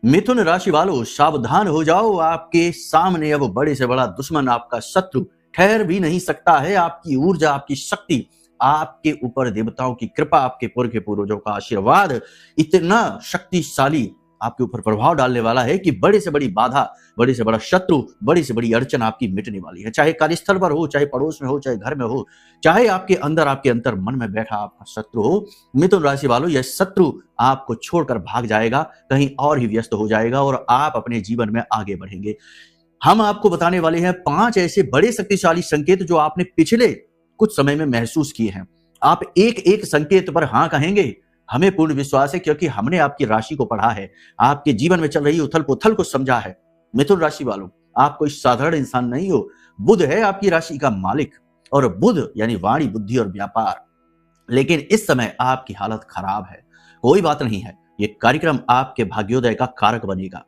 मिथुन राशि वालों, सावधान हो जाओ। आपके सामने अब बड़े से बड़ा दुश्मन, आपका शत्रु ठहर भी नहीं सकता है। आपकी ऊर्जा, आपकी शक्ति, आपके ऊपर देवताओं की कृपा, आपके पूर्व के पूर्वजों का आशीर्वाद इतना शक्तिशाली आपके ऊपर प्रभाव डालने वाला है कि बड़े से बड़ी बाधा, बड़े से बड़ा शत्रु, बड़ी से बड़ी अड़चन आपकी मिटने वाली है। चाहे कार्यस्थल पर हो, चाहे पड़ोस में हो, चाहे घर में हो, चाहे आपके अंतर मन में बैठा आपका शत्रु हो, मिथुन राशि वालों, यह शत्रु आपको छोड़कर भाग जाएगा, कहीं और ही व्यस्त हो जाएगा और आप अपने जीवन में आगे बढ़ेंगे। हम आपको बताने वाले हैं 5 ऐसे बड़े शक्तिशाली संकेत जो आपने पिछले कुछ समय में महसूस किए हैं। आप एक एक संकेत पर हाँ कहेंगे, हमें पूर्ण विश्वास है, क्योंकि हमने आपकी राशि को पढ़ा है, आपके जीवन में चल रही उथल पुथल को समझा है। मिथुन राशि वालों, आप कोई साधारण इंसान नहीं हो। बुध है आपकी राशि का मालिक, और बुध यानी वाणी, बुद्धि और व्यापार। लेकिन इस समय आपकी हालत खराब है। कोई बात नहीं है, ये कार्यक्रम आपके भाग्योदय का कारक बनेगा।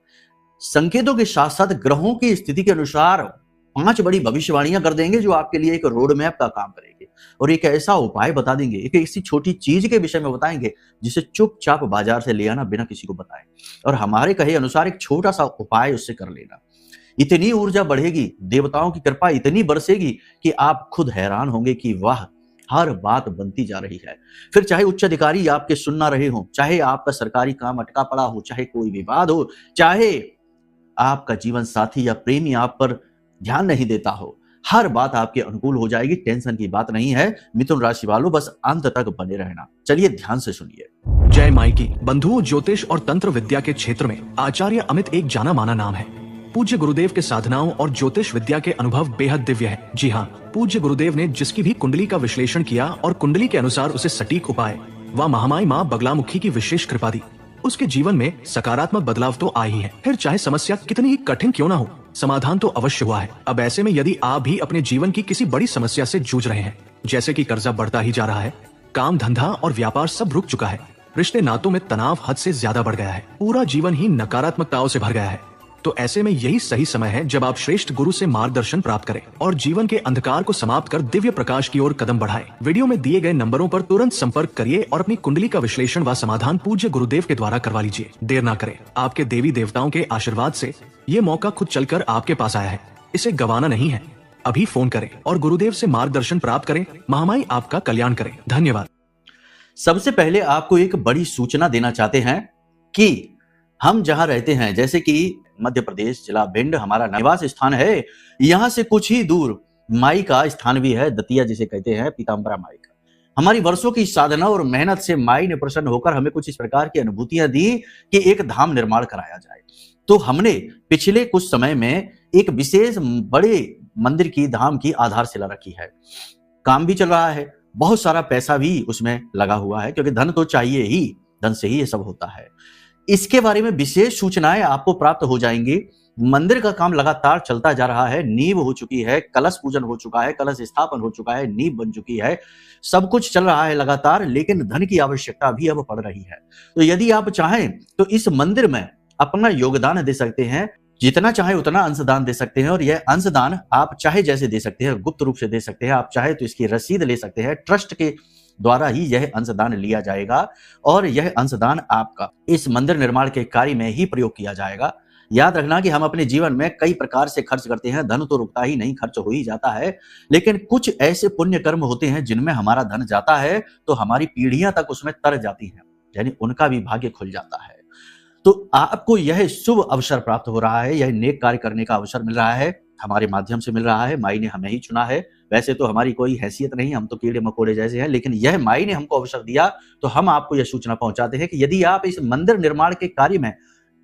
संकेतों के साथ साथ ग्रहों की स्थिति के अनुसार 5 बड़ी भविष्यवाणियां कर देंगे जो आपके लिए एक रोड मैप का काम करेंगे, और एक ऐसा उपाय बता देंगे, एक ऐसी छोटी चीज के विषय में बताएंगे जिसे चुपचाप बाजार से ले आना बिना किसी को बताए, और हमारे कहे अनुसार एक छोटा सा उपाय उससे कर लेना। इतनी ऊर्जा बढ़ेगी, देवताओं की कृपा इतनी बरसेगी कि आप खुद हैरान होंगे कि वाह, हर बात बनती जा रही है। फिर चाहे उच्च अधिकारी आपके सुन ना रहे हो, चाहे आपका सरकारी काम अटका पड़ा हो, चाहे कोई विवाद हो, चाहे आपका जीवन साथी या प्रेमी आप पर ध्यान नहीं देता हो, हर बात आपके अनुकूल हो जाएगी। टेंशन की बात नहीं है मिथुन राशि वालों, बस अंत तक बने रहना। चलिए ध्यान से सुनिए। जय माई की बंधुओं, ज्योतिष और तंत्र विद्या के क्षेत्र में आचार्य अमित एक जाना माना नाम है। पूज्य गुरुदेव के साधनाओं और ज्योतिष विद्या के अनुभव बेहद दिव्य है। जी हाँ, पूज्य गुरुदेव ने जिसकी भी कुंडली का विश्लेषण किया और कुंडली के अनुसार उसे सटीक उपाय व महामाई माँ बगलामुखी की विशेष कृपा दी, उसके जीवन में सकारात्मक बदलाव तो आ ही है। फिर चाहे समस्या कितनी ही कठिन क्यों ना हो, समाधान तो अवश्य हुआ है। अब ऐसे में यदि आप भी अपने जीवन की किसी बड़ी समस्या से जूझ रहे हैं, जैसे कि कर्जा बढ़ता ही जा रहा है, काम धंधा और व्यापार सब रुक चुका है, रिश्ते नातों में तनाव हद से ज्यादा बढ़ गया है, पूरा जीवन ही नकारात्मकताओं से भर गया है, तो ऐसे में यही सही समय है जब आप श्रेष्ठ गुरु से मार्गदर्शन प्राप्त करें और जीवन के अंधकार को समाप्त कर दिव्य प्रकाश की ओर कदम बढ़ाएं। वीडियो में दिए गए नंबरों पर तुरंत संपर्क करिए और अपनी कुंडली का विश्लेषण व समाधान पूज्य गुरुदेव के द्वारा करवा लीजिए। देर ना करें, आपके देवी देवताओं के आशीर्वाद से ये मौका खुद चलकर आपके पास आया है, इसे गंवाना नहीं है। अभी फोन करें और गुरुदेव से मार्गदर्शन प्राप्त करें। महामाई आपका कल्याण करें। धन्यवाद। सबसे पहले आपको एक बड़ी सूचना देना चाहते हैं कि हम जहां रहते हैं, जैसे कि मध्य प्रदेश, जिला भिंड हमारा निवास स्थान है, यहां से कुछ ही दूर माई का स्थान भी है, दतिया जिसे कहते हैं, पीताम्बरा माई का। हमारी वर्षों की साधना और मेहनत से माई ने प्रसन्न होकर हमें कुछ इस प्रकार की अनुभूतियां दी कि एक धाम निर्माण कराया जाए। तो हमने पिछले कुछ समय में एक विशेष बड़े मंदिर की, धाम की आधारशिला रखी है। काम भी चल रहा है, बहुत सारा पैसा भी उसमें लगा हुआ है, क्योंकि धन तो चाहिए ही, धन से ही ये सब होता है। इसके बारे में विशेष सूचनाएं आपको प्राप्त हो जाएंगी। मंदिर का काम लगातार चलता जा रहा है, नींव हो चुकी है, कलश पूजन हो चुका है, कलश स्थापन हो चुका है, नींव बन चुकी है, सब कुछ चल रहा है लगातार, लेकिन धन की आवश्यकता भी अब पड़ रही है। तो यदि आप चाहें तो इस मंदिर में अपना योगदान दे सकते हैं, जितना चाहे उतना अंशदान दे सकते हैं, और यह अंशदान आप चाहे जैसे दे सकते हैं, गुप्त रूप से दे सकते हैं, आप चाहे तो इसकी रसीद ले सकते हैं। ट्रस्ट के द्वारा ही यह अंशदान लिया जाएगा और यह अंशदान आपका इस मंदिर निर्माण के कार्य में ही प्रयोग किया जाएगा। याद रखना कि हम अपने जीवन में कई प्रकार से खर्च करते हैं, धन तो रुकता ही नहीं, खर्च हो ही जाता है, लेकिन कुछ ऐसे पुण्य कर्म होते हैं जिनमें हमारा धन जाता है तो हमारी पीढ़ियां तक उसमें तर जाती हैं, यानी उनका भी भाग्य खुल जाता है। तो आपको यह शुभ अवसर प्राप्त हो रहा है, यह नेक कार्य करने का अवसर मिल रहा है, हमारे माध्यम से मिल रहा है। माई ने हमें ही चुना है। वैसे तो हमारी कोई हैसियत नहीं, हम तो कीड़े मकोड़े जैसे हैं, लेकिन यह माई ने हमको अवसर दिया, तो हम आपको यह सूचना पहुंचाते हैं कि यदि आप इस मंदिर निर्माण के कार्य में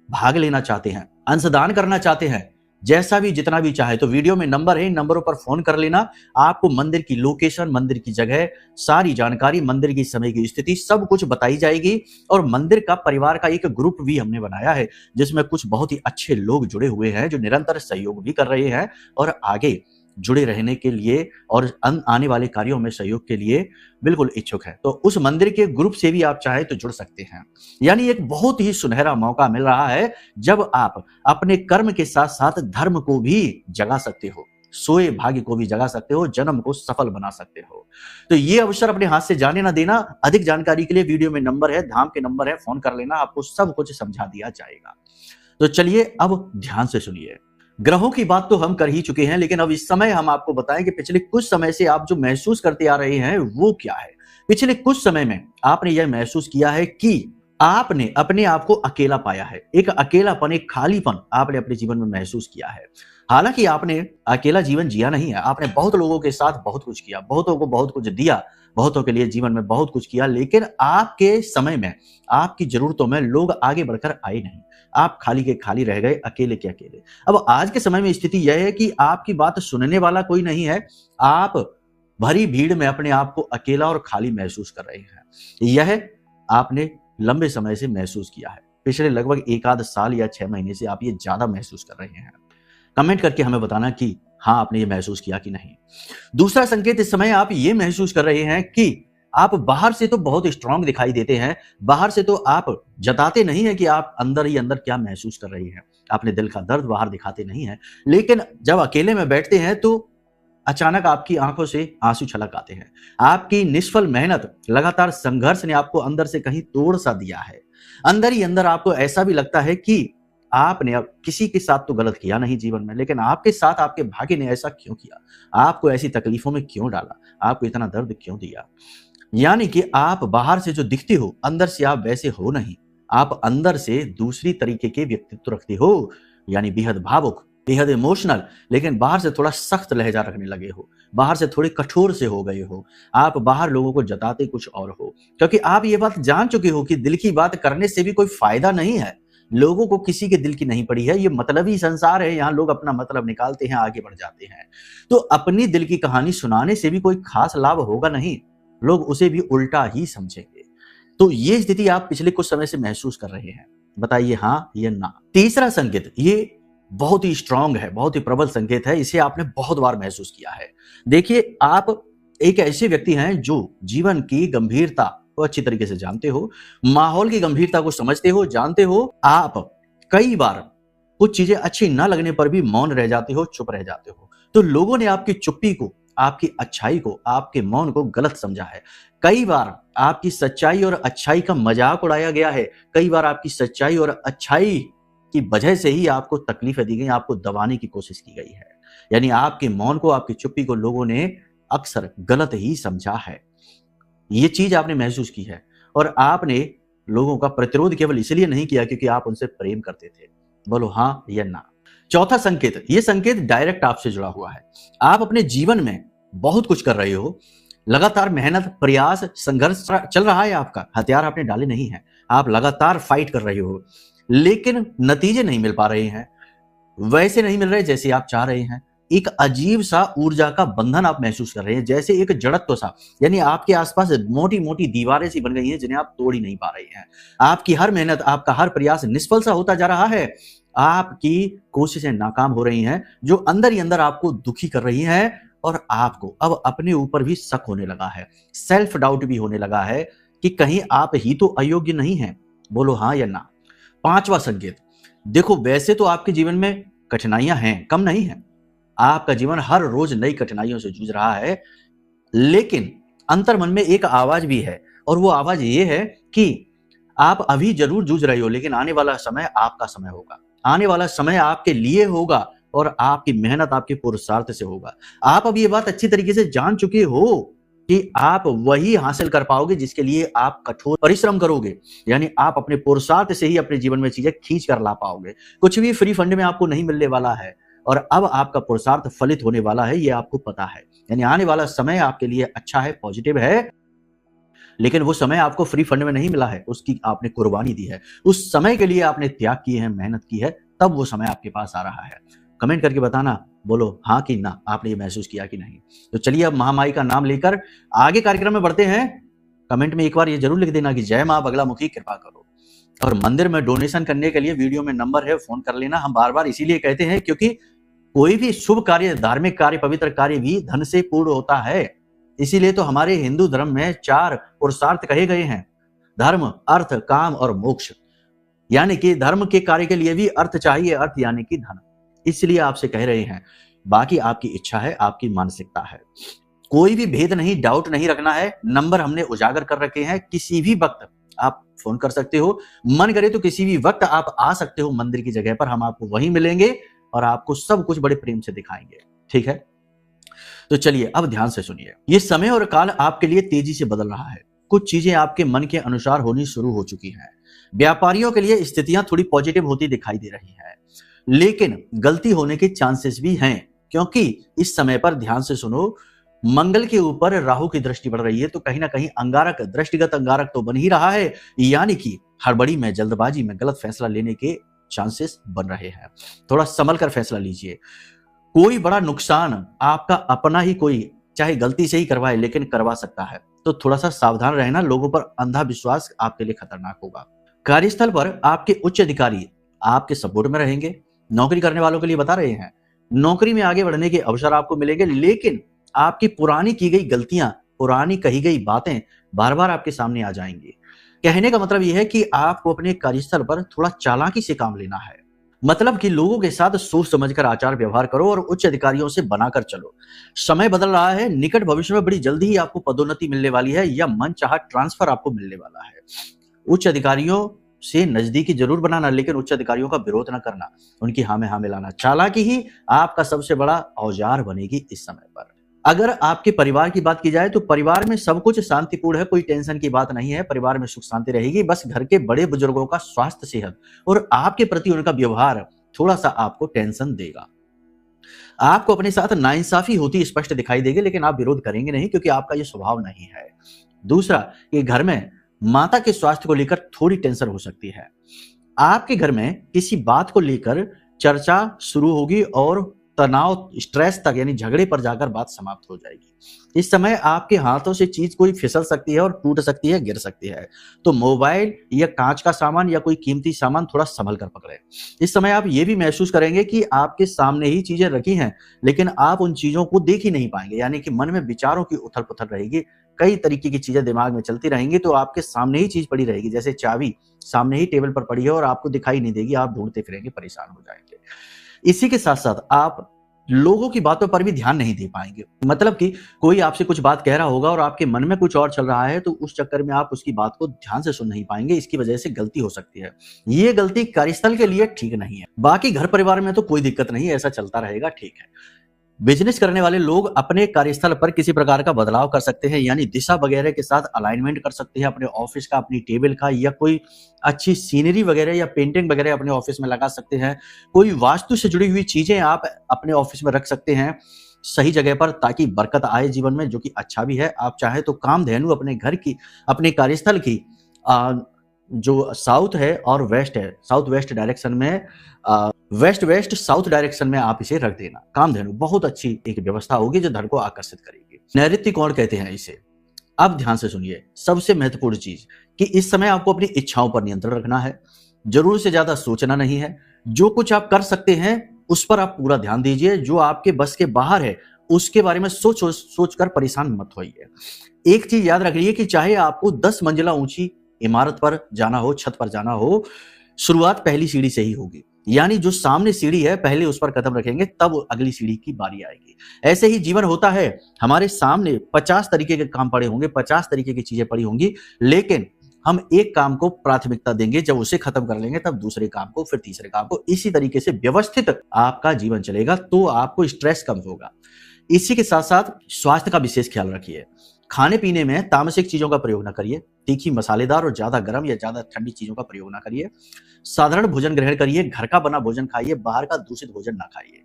भाग लेना चाहते हैं, अंशदान करना चाहते हैं, जैसा भी जितना भी चाहे, तो वीडियो में नंबर है, इन नंबरों पर फोन कर लेना। आपको मंदिर की लोकेशन, मंदिर की जगह, सारी जानकारी, मंदिर की समय की स्थिति, सब कुछ बताई जाएगी। और मंदिर का, परिवार का एक ग्रुप भी हमने बनाया है, जिसमें कुछ बहुत ही अच्छे लोग जुड़े हुए हैं, जो निरंतर सहयोग भी कर रहे हैं और आगे जुड़े रहने के लिए और आने वाले कार्यों में सहयोग के लिए बिल्कुल इच्छुक है। तो उस मंदिर के ग्रुप से भी आप चाहे तो जुड़ सकते हैं। यानी एक बहुत ही सुनहरा मौका मिल रहा है जब आप अपने कर्म के साथ साथ धर्म को भी जगा सकते हो, सोए भाग्य को भी जगा सकते हो, जन्म को सफल बना सकते हो। तो ये अवसर अपने हाथ से जाने ना देना। अधिक जानकारी के लिए वीडियो में नंबर है, धाम के नंबर है, फोन कर लेना, आपको सब कुछ समझा दिया जाएगा। तो चलिए अब ध्यान से सुनिए। ग्रहों की बात तो हम कर ही चुके हैं, लेकिन अब इस समय हम आपको बताएं कि पिछले कुछ समय से आप जो महसूस करते आ रहे हैं वो क्या है। पिछले कुछ समय में आपने यह महसूस किया है कि आपने अपने आप को अकेला पाया है। एक अकेलापन, एक खालीपन आपने अपने जीवन में महसूस किया है। हालांकि आपने अकेला जीवन जिया नहीं है, आपने बहुत लोगों के साथ बहुत कुछ किया, बहुतों को बहुत कुछ दिया, बहुतों के लिए जीवन में बहुत कुछ किया, लेकिन आपके समय में, आपकी जरूरतों में लोग आगे बढ़कर आए नहीं। आप खाली के खाली रह गए, अकेले के अकेले। अब आज के समय में स्थिति यह है कि आपकी बात सुनने वाला कोई नहीं है। आप भरी भीड़ में अपने आप को अकेला और खाली महसूस कर रहे हैं। यह आपने लंबे समय से महसूस किया है। पिछले लगभग एक आध साल या 6 महीने से आप ये ज्यादा महसूस कर रहे हैं। कमेंट करके हमें बताना कि हाँ, आपने ये महसूस किया कि नहीं। दूसरा संकेत, इस समय आप ये महसूस कर रहे हैं कि आप बाहर से तो बहुत स्ट्रांग दिखाई देते हैं, बाहर से तो आप जताते नहीं है कि आप अंदर ही अंदर क्या महसूस कर रहे हैं। अपने दिल का दर्द बाहर दिखाते नहीं है, लेकिन जब अकेले में बैठते हैं तो अचानक आपकी आंखों से आंसू छलक आते हैं। आपकी निष्फल मेहनत, लगातार संघर्ष ने आपको अंदर से कहीं तोड़ सा दिया है। अंदर ही अंदर आपको ऐसा भी लगता है कि आपने अब किसी के साथ तो गलत किया नहीं जीवन में, लेकिन आपके साथ आपके भाग्य ने ऐसा क्यों किया, आपको ऐसी तकलीफों में क्यों डाला, आपको इतना दर्द क्यों दिया। यानी कि आप बाहर से जो दिखते हो, अंदर से आप वैसे हो नहीं। आप अंदर से दूसरी तरीके के व्यक्तित्व रखते हो, यानी बेहद भावुक, बेहद इमोशनल, लेकिन बाहर से थोड़ा सख्त लहजा रखने लगे हो, बाहर से थोड़े कठोर से हो गए हो। आप बाहर लोगों को जताते कुछ और हो, क्योंकि आप ये बात जान चुके हो कि दिल की बात करने से भी कोई फायदा नहीं है। लोगों को किसी के दिल की नहीं पड़ी है। ये मतलबी संसार है, यहाँ लोग अपना मतलब निकालते हैं, आगे बढ़ जाते हैं। तो अपनी दिल की कहानी सुनाने से भी कोई खास लाभ होगा नहीं, लोग उसे भी उल्टा ही समझेंगे। तो ये स्थिति आप पिछले कुछ समय से महसूस कर रहे हैं। बताइए हाँ या ना। तीसरा संकेत, ये बहुत ही स्ट्रांग है, बहुत ही प्रबल संकेत है, इसे आपने बहुत बार महसूस किया है। देखिए, आप एक ऐसे व्यक्ति हैं जो जीवन की गंभीरता को अच्छी तरीके से जानते हो, माहौल की गंभीरता को समझते हो, जानते हो। आप कई बार कुछ चीजें अच्छी ना लगने पर भी मौन रह जाते हो, चुप रह जाते हो। तो लोगों ने आपकी चुप्पी को, आपकी अच्छाई को, आपके मौन को गलत समझा है। कई बार आपकी सच्चाई और अच्छाई का मजाक उड़ाया गया है। कई बार आपकी सच्चाई और अच्छाई की वजह से ही आपको तकलीफें दी गई, आपको दबाने की कोशिश की गई है। यानी आपके मौन को, आपकी चुप्पी को लोगों ने अक्सर गलत ही समझा है। ये चीज आपने महसूस की है और आपने लोगों का प्रतिरोध केवल इसलिए नहीं किया क्योंकि आप उनसे प्रेम करते थे। बोलो हाँ या ना। चौथा संकेत, ये संकेत डायरेक्ट आपसे जुड़ा हुआ है। आप अपने जीवन में बहुत कुछ कर रहे हो, लगातार मेहनत, प्रयास, संघर्ष चल रहा है आपका, हथियार आपने डाले नहीं है, आप लगातार फाइट कर रहे हो, लेकिन नतीजे नहीं मिल पा रहे हैं, वैसे नहीं मिल रहे जैसे आप चाह रहे हैं। एक अजीब सा ऊर्जा का बंधन आप महसूस कर रहे हैं, जैसे एक जड़त्व सा, यानी आपके आसपास मोटी मोटी दीवारें सी बन गई हैं जिन्हें आप तोड़ ही नहीं पा रहे हैं। आपकी हर मेहनत, आपका हर प्रयास निष्फल सा होता जा रहा है। आपकी कोशिशें नाकाम हो रही हैं, जो अंदर ही अंदर आपको दुखी कर रही हैं और आपको अब अपने ऊपर भी शक होने लगा है, सेल्फ डाउट भी होने लगा है कि कहीं आप ही तो अयोग्य नहीं हैं। बोलो हाँ या ना। पांचवा संकेत, देखो वैसे तो आपके जीवन में कठिनाइयां हैं, कम नहीं है। आपका जीवन हर रोज नई कठिनाइयों से जूझ रहा है, लेकिन अंतर्मन में एक आवाज भी है और वो आवाज ये है कि आप अभी जरूर जूझ रहे हो, लेकिन आने वाला समय आपका समय होगा, आने वाला समय आपके लिए होगा और आपकी मेहनत आपके पुरुषार्थ से होगा। आप अब ये बात अच्छी तरीके से जान चुके हो कि आप वही हासिल कर पाओगे जिसके लिए आप कठोर परिश्रम करोगे, यानी आप अपने पुरुषार्थ से ही अपने जीवन में चीजें खींच कर ला पाओगे। कुछ भी फ्री फंड में आपको नहीं मिलने वाला है और अब आपका पुरुषार्थ फलित होने वाला है, ये आपको पता है। यानी आने वाला समय आपके लिए अच्छा है, पॉजिटिव है, लेकिन वो समय आपको फ्री फंड में नहीं मिला है, उसकी आपने कुर्बानी दी है, उस समय के लिए आपने त्याग किए हैं, मेहनत की है, तब वो समय आपके पास आ रहा है। कमेंट करके बताना, बोलो हाँ कि ना, आपने ये महसूस किया कि नहीं। तो चलिए अब महामाई का नाम लेकर आगे कार्यक्रम में बढ़ते हैं। कमेंट में एक बार ये जरूर लिख देना कि जय मां बगलामुखी कृपा करो। और मंदिर में डोनेशन करने के लिए वीडियो में नंबर है, फोन कर लेना। हम बार बार इसीलिए कहते हैं क्योंकि कोई भी शुभ कार्य, धार्मिक कार्य, पवित्र कार्य भी धन से पूर्ण होता है। इसीलिए तो हमारे हिंदू धर्म में 4 पुरुषार्थ कहे गए हैं, धर्म, अर्थ, काम और मोक्ष। यानी कि धर्म के कार्य के लिए भी अर्थ चाहिए, अर्थ यानी कि धन। इसलिए आपसे कह रहे हैं, बाकी आपकी इच्छा है, आपकी मानसिकता है। कोई भी भेद नहीं, डाउट नहीं रखना है। नंबर हमने उजागर कर रखे हैं, किसी भी वक्त आप फोन कर सकते हो। मन करे तो किसी भी वक्त आप आ सकते हो मंदिर की जगह पर, हम आपको वहीं मिलेंगे और आपको सब कुछ बड़े प्रेम से दिखाएंगे। ठीक है, तो चलिए अब ध्यान से सुनिए। ये समय और काल आपके लिए तेजी से बदल रहा है। कुछ चीजें आपके मन के अनुसार होनी शुरू हो चुकी हैं। व्यापारियों के लिए स्थितियां थोड़ी पॉजिटिव होती दिखाई दे रही हैं, लेकिन गलती होने के चांसेस भी हैं, क्योंकि इस समय पर ध्यान से सुनो, मंगल के ऊपर राहु की दृष्टि पड़ रही है, तो कहीं ना कहीं अंगारक, दृष्टिगत अंगारक तो बन ही रहा है, यानी कि हड़बड़ी में, जल्दबाजी में गलत फैसला लेने के चांसेस बन रहे हैं। थोड़ा संभल कर फैसला लीजिए। कोई बड़ा नुकसान आपका अपना ही कोई चाहे गलती से ही करवाए लेकिन करवा सकता है, तो थोड़ा सा सावधान रहना। लोगों पर अंधा विश्वास आपके लिए खतरनाक होगा। कार्यस्थल पर आपके उच्च अधिकारी आपके सपोर्ट में रहेंगे। नौकरी करने वालों के लिए बता रहे हैं, नौकरी में आगे बढ़ने के अवसर आपको मिलेंगे, लेकिन आपकी पुरानी की गई गलतियां, पुरानी कही गई बातें बार बार आपके सामने आ जाएंगी। कहने का मतलब यह है कि आपको अपने कार्यस्थल पर थोड़ा चालाकी से काम लेना है। मतलब कि लोगों के साथ सोच समझकर आचार व्यवहार करो और उच्च अधिकारियों से बनाकर चलो। समय बदल रहा है, निकट भविष्य में बड़ी जल्दी ही आपको पदोन्नति मिलने वाली है या मनचाहा ट्रांसफर आपको मिलने वाला है। उच्च अधिकारियों से नजदीकी जरूर बनाना, लेकिन उच्च अधिकारियों का विरोध न करना, उनकी हाँ में हाँ मिलाना। चालाकी ही आपका सबसे बड़ा औजार बनेगी इस समय पर। अगर आपके परिवार की बात की जाए तो परिवार में सब कुछ शांतिपूर्ण है, कोई टेंशन की बात नहीं है। परिवार में सुख शांति रहेगी, बस घर के बड़े बुजुर्गों का स्वास्थ्य, सेहत और आपके प्रति उनका व्यवहार थोड़ा सा आपको टेंशन देगा। आपको अपने साथ नाइंसाफी होती स्पष्ट दिखाई देगी, लेकिन आप विरोध करेंगे नहीं, क्योंकि आपका ये स्वभाव नहीं है। दूसरा, कि घर में माता के स्वास्थ्य को लेकर थोड़ी टेंशन हो सकती है। आपके घर में किसी बात को लेकर चर्चा शुरू होगी और तनाव, स्ट्रेस तक यानी झगड़े पर जाकर बात समाप्त हो जाएगी। इस समय आपके हाथों से चीज कोई फिसल सकती है और टूट सकती है, गिर सकती है। तो मोबाइल या कांच का सामान या कोई कीमती सामान थोड़ा संभल कर पकड़े। इस समय आप ये भी महसूस करेंगे कि आपके सामने ही चीजें रखी हैं, लेकिन आप उन चीजों को देख ही नहीं पाएंगे, यानी कि मन में विचारों की उथल पुथल रहेगी। कई तरीके की चीजें दिमाग में चलती रहेंगी, तो आपके सामने ही चीज पड़ी रहेगी, जैसे चाबी सामने ही टेबल पर पड़ी है और आपको दिखाई नहीं देगी, आप ढूंढते फिरेंगे, परेशान हो जाएंगे। इसी के साथ साथ आप लोगों की बातों पर भी ध्यान नहीं दे पाएंगे। मतलब कि कोई आपसे कुछ बात कह रहा होगा और आपके मन में कुछ और चल रहा है, तो उस चक्कर में आप उसकी बात को ध्यान से सुन नहीं पाएंगे। इसकी वजह से गलती हो सकती है। ये गलती कार्यस्थल के लिए ठीक नहीं है। बाकी घर परिवार में तो कोई दिक्कत नहीं है, ऐसा चलता रहेगा, ठीक है। बिजनेस करने वाले लोग अपने कार्यस्थल पर किसी प्रकार का बदलाव कर सकते हैं, यानी दिशा वगैरह के साथ अलाइनमेंट कर सकते हैं अपने ऑफिस का, अपनी टेबल का, या कोई अच्छी सीनरी वगैरह या पेंटिंग वगैरह अपने ऑफिस में लगा सकते हैं। कोई वास्तु से जुड़ी हुई चीजें आप अपने ऑफिस में रख सकते हैं सही जगह पर, ताकि बरकत आए जीवन में, जो कि अच्छा भी है। आप चाहे तो कामधेनु अपने घर की, अपने कार्यस्थल की जो साउथ है और वेस्ट है, साउथ वेस्ट डायरेक्शन में, वेस्ट वेस्ट साउथ डायरेक्शन में आप इसे रख देना। कामधेनु बहुत अच्छी एक व्यवस्था होगी जो धन को आकर्षित करेगी। नैऋत्य कोण कहते हैं इसे। अब ध्यान से सुनिए, सबसे महत्वपूर्ण चीज कि इस समय आपको अपनी इच्छाओं पर नियंत्रण रखना है। जरूर से ज्यादा सोचना नहीं है। जो कुछ आप कर सकते हैं उस पर आप पूरा ध्यान दीजिए। जो आपके बस के बाहर है उसके बारे में सोच कर परेशान मत होइए। एक चीज याद रखिए कि चाहे आपको 10 मंजिला ऊंची इमारत पर जाना हो, छत पर जाना हो, शुरुआत पहली सीढ़ी से ही होगी। यानी जो सामने सीढ़ी है पहले उस पर कदम रखेंगे, तब अगली सीढ़ी की बारी आएगी। ऐसे ही जीवन होता है। हमारे सामने 50 तरीके के काम पड़े होंगे, 50 तरीके की चीजें पड़ी होंगी, लेकिन हम एक काम को प्राथमिकता देंगे। जब उसे खत्म कर लेंगे तब दूसरे काम को, फिर तीसरे काम को। इसी तरीके से व्यवस्थित आपका जीवन चलेगा, तो आपको स्ट्रेस कम होगा। इसी के साथ साथ स्वास्थ्य का विशेष ख्याल रखिए। खाने पीने में तामसिक चीजों का प्रयोग न करिए। तीखी, मसालेदार और ज्यादा गर्म या ज्यादा ठंडी चीजों का प्रयोग ना करिए। साधारण भोजन ग्रहण करिए। घर का बना भोजन खाइए, बाहर का दूषित भोजन ना खाइए।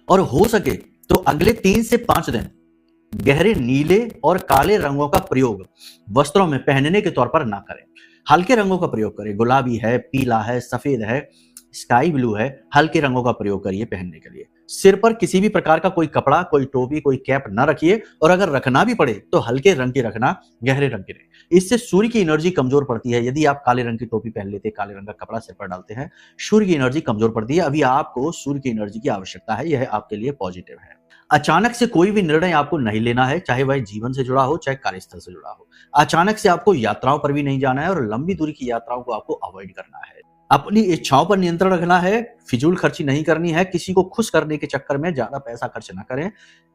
और हो सके तो अगले 3 से 5 दिन गहरे नीले और काले रंगों का प्रयोग वस्त्रों में पहनने के तौर पर ना करें। हल्के रंगों का प्रयोग करें। गुलाबी है, पीला है, सफेद है, स्काई ब्लू है, हल्के रंगों का प्रयोग करिए पहनने के लिए। सिर पर किसी भी प्रकार का कोई कपड़ा, कोई टोपी, कोई कैप ना रखिए, और अगर रखना भी पड़े तो हल्के रंग की रखना, गहरे रंग की नहीं। इससे सूर्य की एनर्जी कमजोर पड़ती है। यदि आप काले रंग की टोपी पहन लेते, काले रंग का कपड़ा सिर पर डालते हैं, सूर्य की एनर्जी कमजोर पड़ती है। अभी आपको सूर्य की एनर्जी की आवश्यकता है, यह आपके लिए पॉजिटिव है। अचानक से कोई भी निर्णय आपको नहीं लेना है, चाहे वह जीवन से जुड़ा हो, चाहे कार्यस्थल से जुड़ा हो। अचानक से आपको यात्राओं पर भी नहीं जाना है और लंबी दूरी की यात्राओं को आपको अवॉइड करना है। अपनी इच्छाओं पर नियंत्रण रखना है। फिजूल खर्ची नहीं करनी है। किसी को खुश करने के चक्कर में ज्यादा पैसा खर्च ना करें।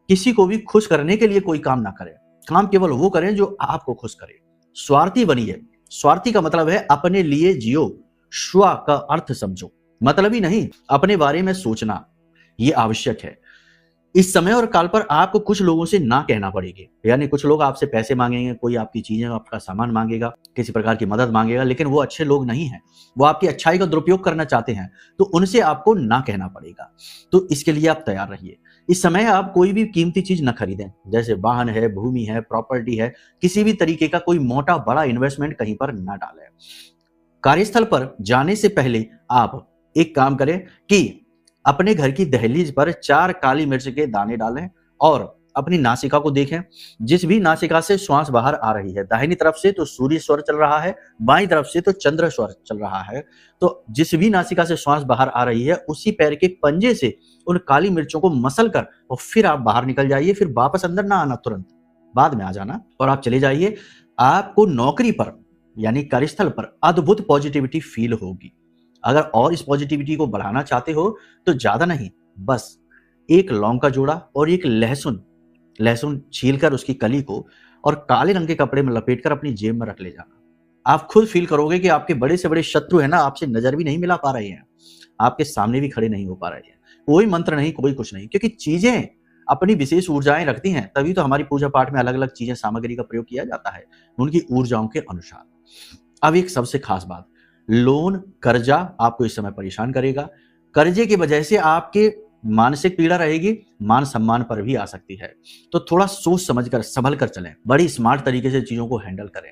किसी को भी खुश करने के लिए कोई काम ना करें। काम केवल वो करें जो आपको खुश करे। स्वार्थी बनिए स्वार्थी का मतलब है अपने लिए जियो, स्व का अर्थ समझो, मतलब ही नहीं, अपने बारे में सोचना ये आवश्यक है। इस समय और काल पर आपको कुछ लोगों से ना कहना पड़ेगी, यानी कुछ लोग आपसे पैसे मांगेंगे, कोई आपकी चीजें, आपका सामान मांगेगा, किसी प्रकार की मदद मांगेगा, लेकिन वो अच्छे लोग नहीं हैं, वो आपकी अच्छाई का दुरुपयोग करना चाहते हैं, तो उनसे आपको ना कहना पड़ेगा। तो इसके लिए आप तैयार रहिए। इस समय आप कोई भी कीमती चीज न खरीदें, जैसे वाहन है, भूमि है, प्रॉपर्टी है, किसी भी तरीके का कोई मोटा बड़ा इन्वेस्टमेंट कहीं पर ना डालें। कार्यस्थल पर जाने से पहले आप एक काम करें कि अपने घर की दहलीज पर 4 काली मिर्च के दाने डालें और अपनी नासिका को देखें। जिस भी नासिका से श्वास बाहर आ रही है, दाहिनी तरफ से तो सूर्य स्वर चल रहा है, बाईं तरफ से तो चंद्र स्वर चल रहा है, तो जिस भी नासिका से श्वास बाहर आ रही है, उसी पैर के पंजे से उन काली मिर्चों को मसल कर और फिर आप बाहर निकल जाइए। फिर वापस अंदर ना आना, तुरंत बाद में आ जाना और आप चले जाइए। आपको नौकरी पर यानी कार्यस्थल पर अद्भुत पॉजिटिविटी फील होगी। अगर और इस पॉजिटिविटी को बढ़ाना चाहते हो तो ज्यादा नहीं, बस एक लौंग का जोड़ा और एक लहसुन छीलकर उसकी कली को और काले रंग के कपड़े में लपेटकर अपनी जेब में रख ले जाना। आप खुद फील करोगे कि आपके बड़े से बड़े शत्रु है ना, आपसे नजर भी नहीं मिला पा रहे हैं, आपके सामने भी खड़े नहीं हो पा रहे हैं। कोई मंत्र नहीं, कोई कुछ नहीं, क्योंकि चीजें अपनी विशेष ऊर्जाएं रखती हैं, तभी तो हमारी पूजा पाठ में अलग अलग चीजें, सामग्री का प्रयोग किया जाता है उनकी ऊर्जाओं के अनुसार। अब एक सबसे खास बात, लोन कर्जा आपको इस समय परेशान करेगा। कर्जे की वजह से आपके मानसिक पीड़ा रहेगी, मान सम्मान पर भी आ सकती है, तो थोड़ा सोच समझकर संभल कर चलें, बड़ी स्मार्ट तरीके से चीजों को हैंडल करें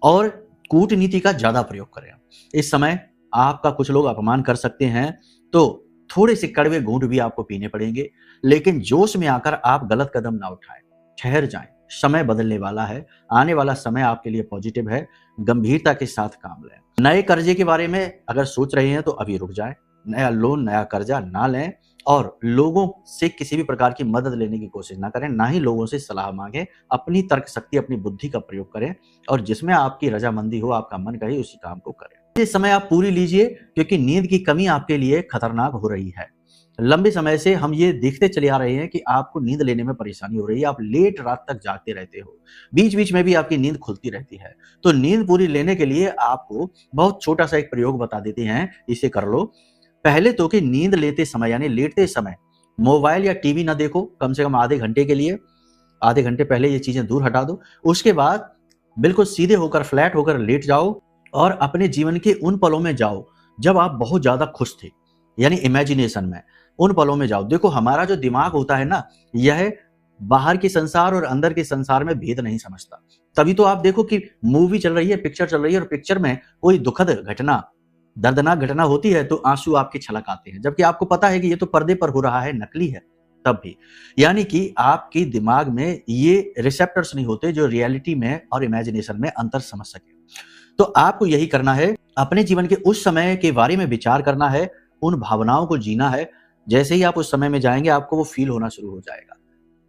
और कूटनीति का ज्यादा प्रयोग करें। इस समय आपका कुछ लोग अपमान कर सकते हैं, तो थोड़े से कड़वे घूंट भी आपको पीने पड़ेंगे, लेकिन जोश में आकर आप गलत कदम ना उठाएं, ठहर जाएं। समय बदलने वाला है, आने वाला समय आपके लिए पॉजिटिव है, गंभीरता के साथ काम लें। नए कर्जे के बारे में अगर सोच रहे हैं तो अभी रुक जाएं, नया लोन नया कर्जा ना लें और लोगों से किसी भी प्रकार की मदद लेने की कोशिश ना करें, ना ही लोगों से सलाह मांगें। अपनी तर्क शक्ति, अपनी बुद्धि का प्रयोग करें और जिसमें आपकी रजामंदी हो, आपका मन कहे, उसी काम को करें। ये समय आप पूरी लीजिए, क्योंकि नींद की कमी आपके लिए खतरनाक हो रही है। लंबे समय से हम ये देखते चले आ रहे हैं कि आपको नींद लेने में परेशानी हो रही है, आप लेट रात तक जागते रहते हो, बीच बीच में भी आपकी नींद खुलती रहती है। तो नींद पूरी लेने के लिए आपको बहुत छोटा सा एक प्रयोग बता देते हैं, इसे कर लो। पहले तो कि नींद लेते समय यानी लेटते समय मोबाइल या टीवी ना देखो, कम से कम आधे घंटे के लिए, आधे घंटे पहले ये चीजें दूर हटा दो। उसके बाद बिल्कुल सीधे होकर, फ्लैट होकर लेट जाओ और अपने जीवन के उन पलों में जाओ जब आप बहुत ज्यादा खुश थे, यानी इमेजिनेशन में उन पलों में जाओ। देखो, हमारा जो दिमाग होता है ना, यह बाहर के संसार और अंदर के संसार में भेद नहीं समझता। तभी तो आप देखो कि मूवी चल रही है, पिक्चर चल रही है और पिक्चर में कोई दुखद घटना, दर्दनाक घटना होती है तो आंसू आपके छलक आते हैं, जबकि आपको पता है कि ये तो पर्दे पर हो रहा है, नकली है। तब भी यानी कि आपके दिमाग में ये रिसेप्टर्स नहीं होते जो रियलिटी में और इमेजिनेशन में अंतर समझ सके। तो आपको यही करना है, अपने जीवन के उस समय के बारे में विचार करना है, उन भावनाओं को जीना है। जैसे ही आप उस समय में जाएंगे, आपको वो फील होना शुरू हो जाएगा,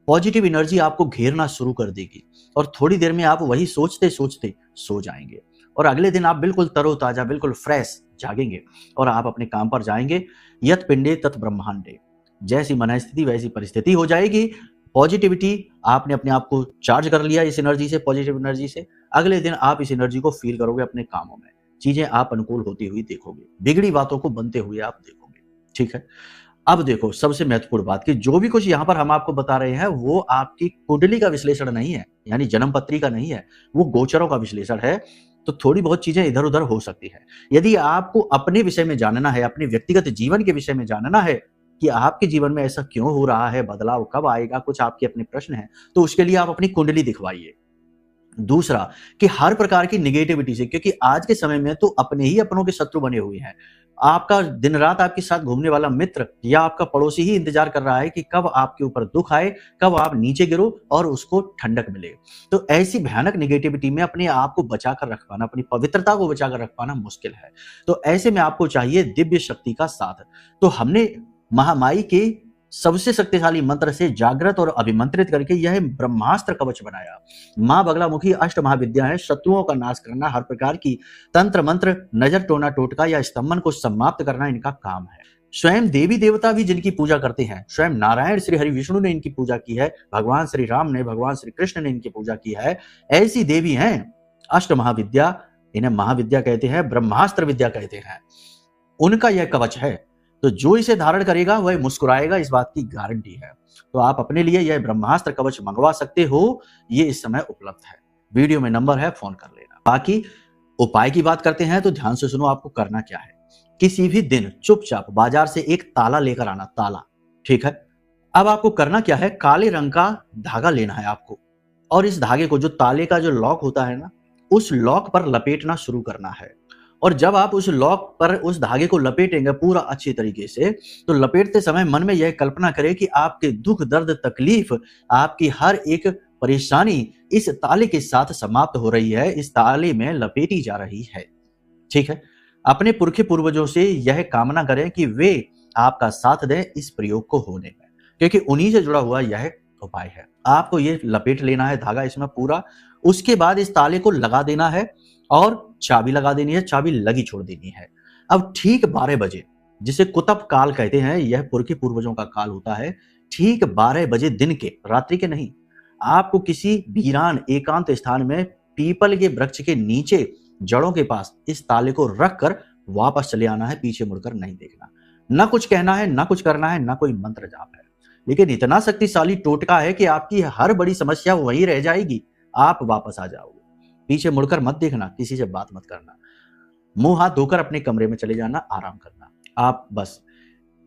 पॉजिटिव एनर्जी आपको घेरना शुरू कर देगी और थोड़ी देर में आप वही सोचते सोचते सो जाएंगे और अगले दिन आप बिल्कुल तरोताजा, बिल्कुल फ्रेश जागेंगे और आप अपने काम पर जाएंगे। यत पिंडे तत् ब्रह्मांडे, जैसी मनस्थिति वैसी परिस्थिति हो जाएगी। पॉजिटिविटी, आपने अपने आप को चार्ज कर लिया इस एनर्जी से, पॉजिटिव एनर्जी से, अगले दिन आप इस एनर्जी को फील करोगे अपने कामों में, चीजें आप अनुकूल होती हुई देखोगे, बिगड़ी बातों को बनते हुए आप देखोगे। ठीक है, अब देखो सबसे महत्वपूर्ण बात कि जो भी कुछ यहाँ पर हम आपको बता रहे हैं वो आपकी कुंडली का विश्लेषण नहीं है, यानी जन्म पत्री का नहीं है, वो गोचरों का विश्लेषण है। तो थोड़ी बहुत चीजें इधर उधर हो सकती है। यदि आपको अपने विषय में जानना है, अपने व्यक्तिगत जीवन के विषय में जानना है कि आपके जीवन में ऐसा क्यों हो रहा है, बदलाव कब आएगा, कुछ आपके अपने प्रश्न हैं, तो उसके लिए आप अपनी कुंडली दिखवाइए। दूसरा कि हर प्रकार की निगेटिविटी से, क्योंकि आज के समय में तो अपने ही अपनों के शत्रु बने हुए हैं। आपका दिन रात आपके साथ घूमने वाला मित्र या आपका पड़ोसी ही इंतजार कर रहा है कि कब आपके ऊपर दुख आए, कब आप नीचे गिरो और उसको ठंडक मिले। तो ऐसी भयानक निगेटिविटी में अपने आप को बचाकर रख पाना, अपनी पवित्रता को बचाकर रख पाना मुश्किल है। तो ऐसे में आपको चाहिए दिव्य शक्ति का साथ। तो हमने महामाई के सबसे शक्तिशाली मंत्र से जागृत और अभिमंत्रित करके यह ब्रह्मास्त्र कवच बनाया। मां बगलामुखी अष्ट महाविद्या है, शत्रुओं का नाश करना, हर प्रकार की तंत्र मंत्र, नजर टोना टोटका या स्तंभन को समाप्त करना इनका काम है। स्वयं देवी देवता भी जिनकी पूजा करते हैं, स्वयं नारायण श्री हरि विष्णु ने इनकी पूजा की है, भगवान श्री राम ने, भगवान श्री कृष्ण ने इनकी पूजा की है। ऐसी देवी हैं अष्ट महाविद्या, इन्हें महाविद्या कहते हैं, ब्रह्मास्त्र विद्या कहते हैं, उनका यह कवच है। तो जो इसे धारण करेगा वह मुस्कुराएगा, इस बात की गारंटी है। तो आप अपने लिए यह ब्रह्मास्त्र कवच मंगवा सकते हो, ये इस समय उपलब्ध है। वीडियो में नंबर है, फोन कर लेना। बाकी उपाय की बात करते हैं तो ध्यान से सुनो, आपको करना क्या है। किसी भी दिन चुपचाप बाजार से एक ताला लेकर आना, ताला, ठीक है। अब आपको करना क्या है, काले रंग का धागा लेना है आपको, और इस धागे को, जो ताले का जो लॉक होता है ना, उस लॉक पर लपेटना शुरू करना है। और जब आप उस लॉक पर उस धागे को लपेटेंगे पूरा अच्छी तरीके से, तो लपेटते समय मन में यह कल्पना करें कि आपके दुख, दर्द, तकलीफ, आपकी हर एक परेशानी इस ताले के साथ समाप्त हो रही है, इस ताले में लपेटी जा रही है, ठीक है। अपने पुरखे पूर्वजों से यह कामना करें कि वे आपका साथ दें इस प्रयोग को होने में, क्योंकि उन्हीं से जुड़ा हुआ यह उपाय है। आपको ये लपेट लेना है धागा इसमें पूरा, उसके बाद इस ताले को लगा देना है और चाबी लगा देनी है, चाबी लगी छोड़ देनी है। अब ठीक 12 बजे, जिसे कुतब काल कहते हैं, यह पुरखे पूर्वजों का काल होता है, ठीक 12 बजे दिन के, रात्रि के नहीं, आपको किसी वीरान एकांत स्थान में पीपल के वृक्ष के नीचे जड़ों के पास इस ताले को रखकर वापस चले आना है, पीछे मुड़कर नहीं देखना। ना कुछ कहना है, ना कुछ करना है, ना कोई मंत्र जाप है, लेकिन इतना शक्तिशाली टोटका है कि आपकी हर बड़ी समस्या वहीं रह जाएगी, आप वापस आ जाओगे। पीछे मुड़कर मत देखना, किसी से बात मत करना, मुंह हाथ धोकर अपने कमरे में चले जाना, आराम करना। आप बस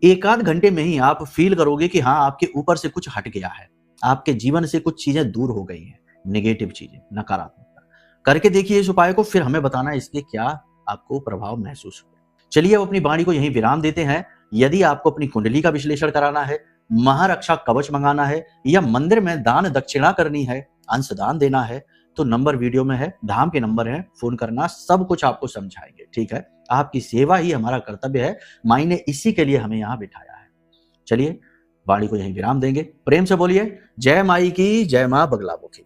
1 आध घंटे में ही आप फील करोगे कि हाँ, आपके ऊपर से कुछ हट गया है, आपके जीवन से कुछ चीजें दूर हो गई हैं, नेगेटिव चीजें, नकारात्मकता। करके देखिए इस उपाय को, फिर हमें बताना इसके क्या आपको प्रभाव महसूस हुए। चलिए अब अपनी वाणी को यहीं विराम देते हैं। यदि आपको अपनी कुंडली का विश्लेषण कराना है, महारक्षा कवच मंगाना है, या मंदिर में दान दक्षिणा करनी है, अंशदान देना है, तो नंबर वीडियो में है, धाम के नंबर है, फोन करना, सब कुछ आपको समझाएंगे, ठीक है। आपकी सेवा ही हमारा कर्तव्य है, माई ने इसी के लिए हमें यहाँ बिठाया है। चलिए वाणी को यहीं विराम देंगे। प्रेम से बोलिए जय माई की, जय मां बगलामुखी।